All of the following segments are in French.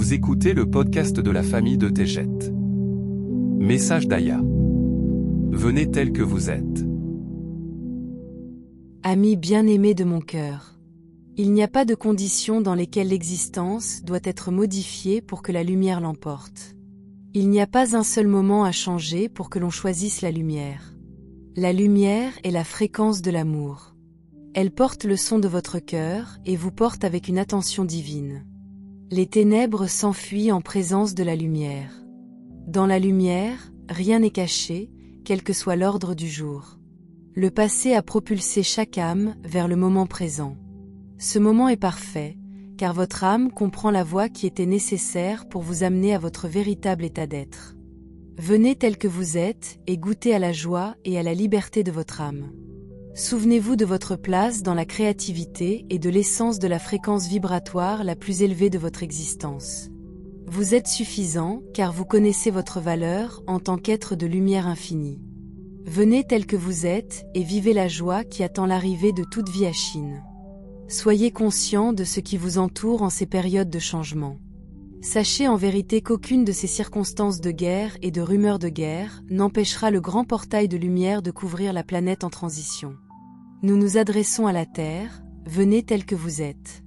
Vous écoutez le podcast de la famille de Tejet. Message d'Aya. Venez tel que vous êtes. Ami bien-aimé de mon cœur, il n'y a pas de conditions dans lesquelles l'existence doit être modifiée pour que la lumière l'emporte. Il n'y a pas un seul moment à changer pour que l'on choisisse la lumière. La lumière est la fréquence de l'amour. Elle porte le son de votre cœur et vous porte avec une attention divine. Les ténèbres s'enfuient en présence de la lumière. Dans la lumière, rien n'est caché, quel que soit l'ordre du jour. Le passé a propulsé chaque âme vers le moment présent. Ce moment est parfait, car votre âme comprend la voie qui était nécessaire pour vous amener à votre véritable état d'être. Venez tel que vous êtes et goûtez à la joie et à la liberté de votre âme. Souvenez-vous de votre place dans la créativité et de l'essence de la fréquence vibratoire la plus élevée de votre existence. Vous êtes suffisant car vous connaissez votre valeur en tant qu'être de lumière infinie. Venez tel que vous êtes et vivez la joie qui attend l'arrivée de toute vie à Chine. Soyez conscient de ce qui vous entoure en ces périodes de changement. Sachez en vérité qu'aucune de ces circonstances de guerre et de rumeurs de guerre n'empêchera le grand portail de lumière de couvrir la planète en transition. Nous nous adressons à la Terre, venez tel que vous êtes.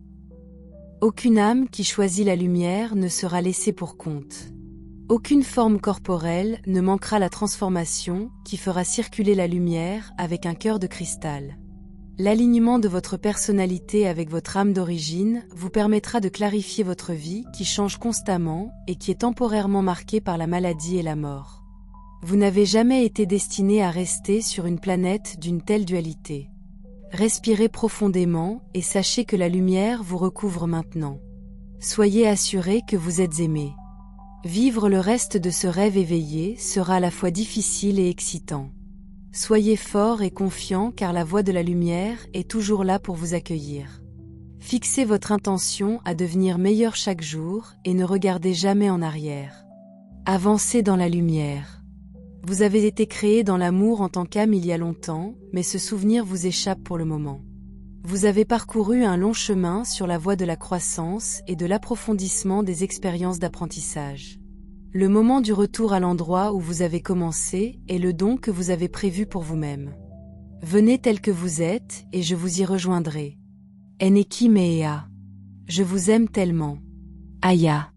Aucune âme qui choisit la lumière ne sera laissée pour compte. Aucune forme corporelle ne manquera la transformation qui fera circuler la lumière avec un cœur de cristal. L'alignement de votre personnalité avec votre âme d'origine vous permettra de clarifier votre vie qui change constamment et qui est temporairement marquée par la maladie et la mort. Vous n'avez jamais été destiné à rester sur une planète d'une telle dualité. Respirez profondément et sachez que la lumière vous recouvre maintenant. Soyez assurés que vous êtes aimés. Vivre le reste de ce rêve éveillé sera à la fois difficile et excitant. Soyez fort et confiant car la voie de la lumière est toujours là pour vous accueillir. Fixez votre intention à devenir meilleur chaque jour et ne regardez jamais en arrière. Avancez dans la lumière. Vous avez été créé dans l'amour en tant qu'âme il y a longtemps, mais ce souvenir vous échappe pour le moment. Vous avez parcouru un long chemin sur la voie de la croissance et de l'approfondissement des expériences d'apprentissage. Le moment du retour à l'endroit où vous avez commencé est le don que vous avez prévu pour vous-même. Venez tel que vous êtes et je vous y rejoindrai. Eneki Mea. Je vous aime tellement. Aya.